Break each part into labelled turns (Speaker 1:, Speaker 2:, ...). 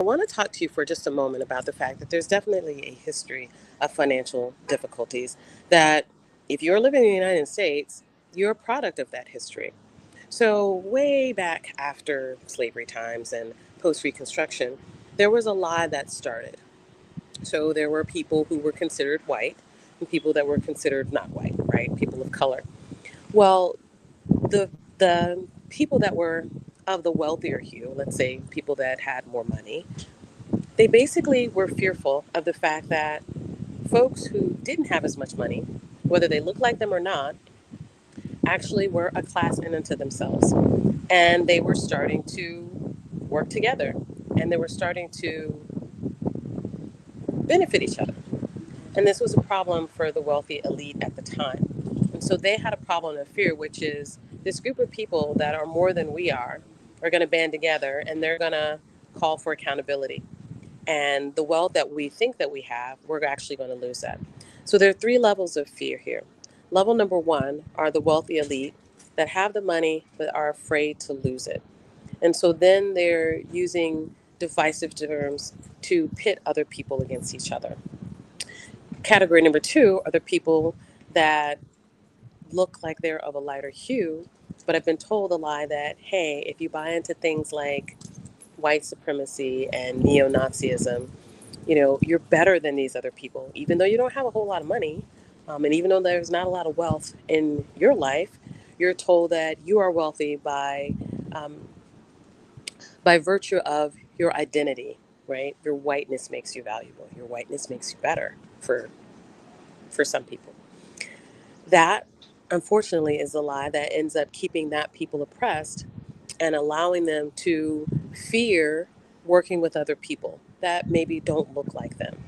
Speaker 1: I want to talk to you for just a moment about the fact that there's definitely a history of financial difficulties that if you're living in the United States, you're a product of that history. So, way back after slavery times and post Reconstruction, there was a lie that started. So, there were people who were considered white and people that were considered not white, right? People of color. Well, the people that were of the wealthier hue, let's say people that had more money, they basically were fearful of the fact that folks who didn't have as much money, whether they looked like them or not, actually were a class in unto themselves. And they were starting to work together and they were starting to benefit each other. And this was a problem for the wealthy elite at the time. And so they had a problem of fear, which is this group of people that are more than we are going to band together and they're going to call for accountability. And the wealth that we think that we have, we're actually going to lose that. So there are three levels of fear here. Level number one are the wealthy elite that have the money but are afraid to lose it. And so then they're using divisive terms to pit other people against each other. Category number two are the people that look like they're of a lighter hue, but have been told a lie that, hey, if you buy into things like white supremacy and neo Nazism, you're better than these other people, even though you don't have a whole lot of money. And even though there's not a lot of wealth in your life, you're told that you are wealthy um, by virtue of your identity, right? Your whiteness makes you valuable. Your whiteness makes you better for some people. That, unfortunately, is a lie that ends up keeping that people oppressed and allowing them to fear working with other people that maybe don't look like them.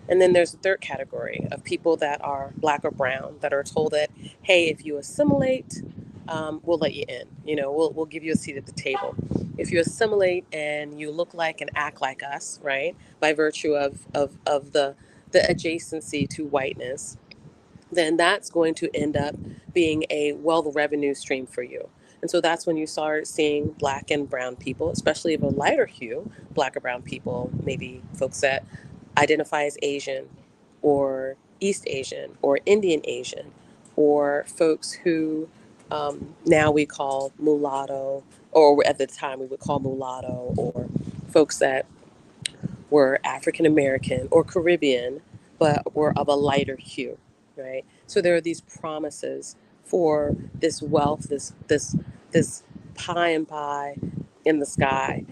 Speaker 1: And then there's a third category of people that are black or brown that are told that, hey, if you assimilate, we'll let you in. We'll give you a seat at the table. If you assimilate and you look like and act like us, right, by virtue of the adjacency to whiteness, then that's going to end up being a wealth revenue stream for you. And so that's when you start seeing black and brown people, especially of a lighter hue, black or brown people, maybe folks that identify as Asian or East Asian or Indian Asian, or folks who now we call mulatto, or at the time we would call mulatto, or folks that were African American or Caribbean, but were of a lighter hue, right? So there are these promises for this wealth, this pie and pie in the sky,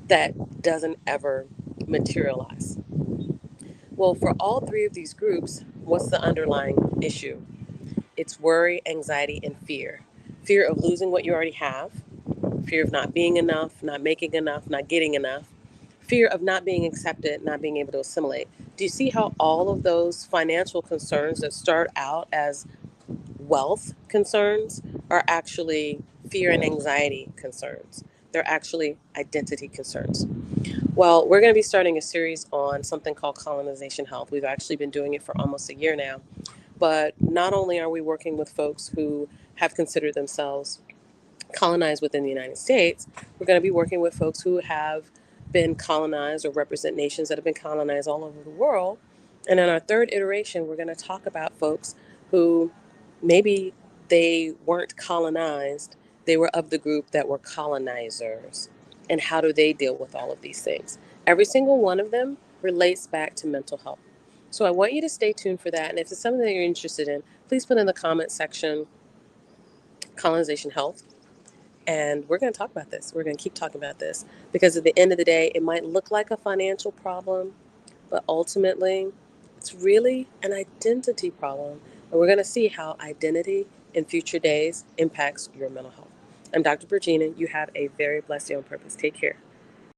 Speaker 1: that doesn't ever materialize. Well, for all three of these groups, what's the underlying issue? It's worry, anxiety, and fear. Fear of losing what you already have, fear of not being enough, not making enough, not getting enough, fear of not being accepted, not being able to assimilate. Do you see how all of those financial concerns that start out as wealth concerns are actually fear and anxiety concerns? They're actually identity concerns. Well, we're going to be starting a series on something called colonization health. We've actually been doing it for almost a year now. But not only are we working with folks who have considered themselves colonized within the United States, we're going to be working with folks who have been colonized or represent nations that have been colonized all over the world. And in our third iteration, we're going to talk about folks who maybe they weren't colonized, they were of the group that were colonizers. And how do they deal with all of these things? Every single one of them relates back to mental health. So I want you to stay tuned for that. And if it's something that you're interested in, please put in the comment section colonization health. And we're going to talk about this. We're going to keep talking about this because at the end of the day, it might look like a financial problem, but ultimately, it's really an identity problem. And we're going to see how identity in future days impacts your mental health. I'm Dr. Bergina. You have a very blessed day on purpose. Take care.